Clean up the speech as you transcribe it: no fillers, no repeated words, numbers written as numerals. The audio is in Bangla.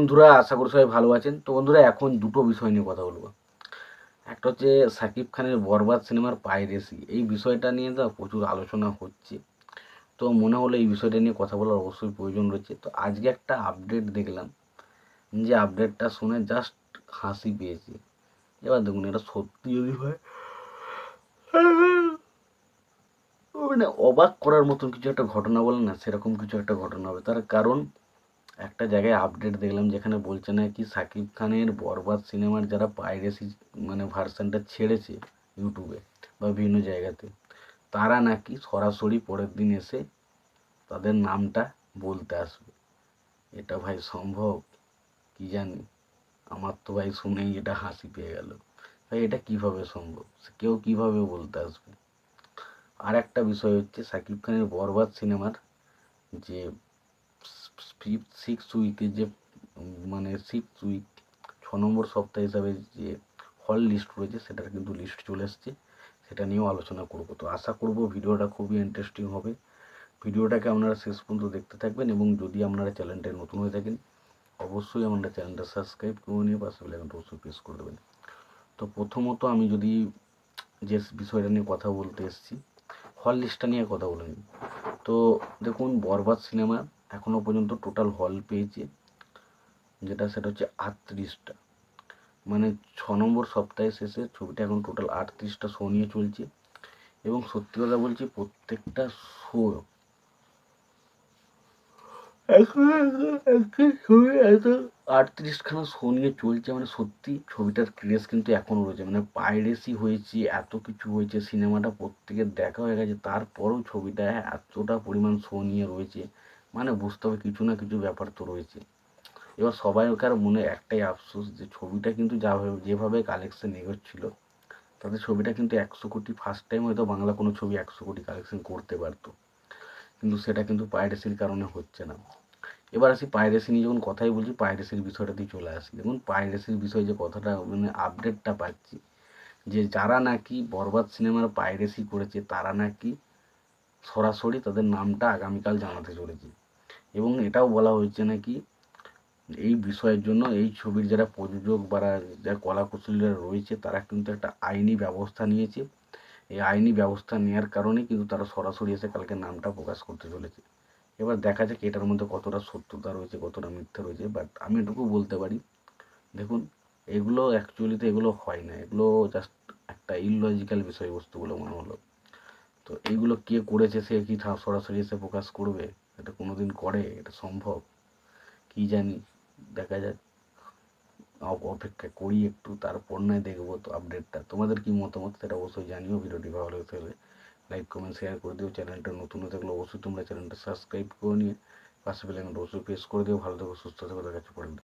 বন্ধুরা, আশা করি সবাই ভালো আছেন। তো বন্ধুরা, এখন দুটো বিষয় নিয়ে কথা বলবো। একটা হচ্ছে সাকিব খানের বরবাদ সিনেমার পাইরেসি, এই বিষয়টা নিয়ে তো প্রচুর আলোচনা হচ্ছে। তো মনে হলো এই বিষয়টা নিয়ে কথা বলার অবশ্যই প্রয়োজন রয়েছে। তো আজকে একটা আপডেট দেখলাম, যে আপডেটটা শুনে জাস্ট হাসি পেয়েছি। এবার দেখুন, এটা সত্যি যদি হয়, মানে অবাক করার মতন কিছু একটা ঘটনা বলে না, সেরকম কিছু একটা ঘটনা হবে। তার কারণ একটা জায়গায় আপডেট দেখলাম যেখানে বলছে নাকি সাকিব খানের বরবাদ সিনেমার যারা পাইরেসি মানে ভার্সানটা ছেড়েছে ইউটিউবে বা বিভিন্ন জায়গাতে, তারা নাকি সরাসরি পরের দিন এসে তাদের নামটা বলতে আসবে। এটা ভাই সম্ভব? কি জানি, আমার তো ভাই শুনেই এটা হাসি পেয়ে গেল। ভাই এটা কিভাবে সম্ভব? কেউ কিভাবে বলতে আসবে? আর একটা বিষয় হচ্ছে, সাকিব খানের বরবাদ সিনেমার যে ফিফথ সিক্স উইকে যে মানে সিক্স উইক 6 নম্বর সপ্তাহ হিসাবে যে হল লিস্ট রয়েছে, সেটার কিন্তু লিস্ট চলে এসছে। সেটা নিয়েও আলোচনা করব। তো আশা করব ভিডিওটা খুবই ইন্টারেস্টিং হবে। ভিডিওটাকে আপনারা শেষ পর্যন্ত দেখতে থাকবেন, এবং যদি আপনারা চ্যানেলটায় নতুন হয়ে থাকেন অবশ্যই আপনারা চ্যানেলটা সাবস্ক্রাইব করে নিয়ে পাশে বেল আইকনটা অবশ্যই প্রেস করে দেবেন। তো প্রথমত আমি যদি যে বিষয়টা নিয়ে কথা বলতে এসেছি, হল লিস্টটা নিয়ে কথা বলে নিই। তো দেখুন, বরবাদ সিনেমা এখনও পর্যন্ত টোটাল হল পেয়েছে সেটা হচ্ছে 38টা। মানে 6 নম্বর সপ্তাহের শেষে ছবিটা এখন টোটাল 38টা শো নিয়ে চলছে। এবং সত্যি কথা বলছি, প্রত্যেকটা শো 38খানা শো নিয়ে চলছে, মানে সত্যি ছবিটার ক্রেজ কিন্তু এখনও রয়েছে। মানে পাইরেসি হয়েছে, এত কিছু হয়েছে, সিনেমাটা প্রত্যেকের দেখা হয়ে গেছে, তারপরেও ছবিটা এতটা পরিমাণ শো নিয়ে রয়েছে। মানে বুঝতে হবে কিছু না কিছু ব্যাপার তো রয়েছে। এবার সবাইকার মনে একটাই আফসোস, যে ছবিটা কিন্তু যেভাবে কালেকশন এগোচ্ছিল, তাদের ছবিটা কিন্তু 100 কোটি, ফার্স্ট টাইম হয়তো বাংলা কোনো ছবি 100 কোটি কালেকশন করতে পারতো। কিন্তু সেটা কিন্তু পাইরেসির কারণে হচ্ছে না। এবার আসি পাইরেসি নিয়ে, যখন কথাই বলছি পাইরেসির বিষয়টাতেই চলে আসি। দেখুন, পাইরেসির বিষয়ে যে কথাটা মানে আপডেটটা পাচ্ছি, যে যারা নাকি বরবাদ সিনেমার পাইরেসি করেছে তারা নাকি সরাসরি তাদের নামটা আগামীকাল জানাতে চলেছে। এবং এটাও বলা হয়েছে নাকি এই বিষয়ের জন্য এই ছবির যারা প্রযোজক বা যারা কলাকুশলীরা রয়েছে, তারা কিন্তু একটা আইনি ব্যবস্থা নিয়েছে। এই আইনি ব্যবস্থা নেওয়ার কারণে কিন্তু তারা সরাসরি এসে কালকে নামটা প্রকাশ করতে চলেছে। এবার দেখা যাক এটার মধ্যে কতটা সত্যতা রয়েছে, কতটা মিথ্যা রয়েছে। বাট আমি এটুকু বলতে পারি, দেখুন, এগুলো অ্যাকচুয়ালিতে এগুলো হয় না, এগুলো জাস্ট একটা ইললজিক্যাল বিষয়বস্তুগুলো মনে হলো। তো এইগুলো কে করেছে, সে কি সরাসরি এসে প্রকাশ করবে? এটা কোনোদিন করে? এটা সম্ভব? কি জানি, দেখা যাক। অপেক্ষা করি একটু, তারপর নয় দেখবো। তো আপডেটটা তোমাদের কি মতামত সেটা অবশ্যই জানিও। ভিডিওটি ভালো লাগলে লাইক কমেন্ট শেয়ার করে দিও। চ্যানেলটা নতুন হয়ে থাকলে অবশ্যই তোমরা চ্যানেলটা সাবস্ক্রাইব করে নিয়ে পাশে বেল আইকনটা অবশ্যই প্রেস করে দিও। ভালো থেকো, সুস্থ থেকো, দেখা হচ্ছে পরের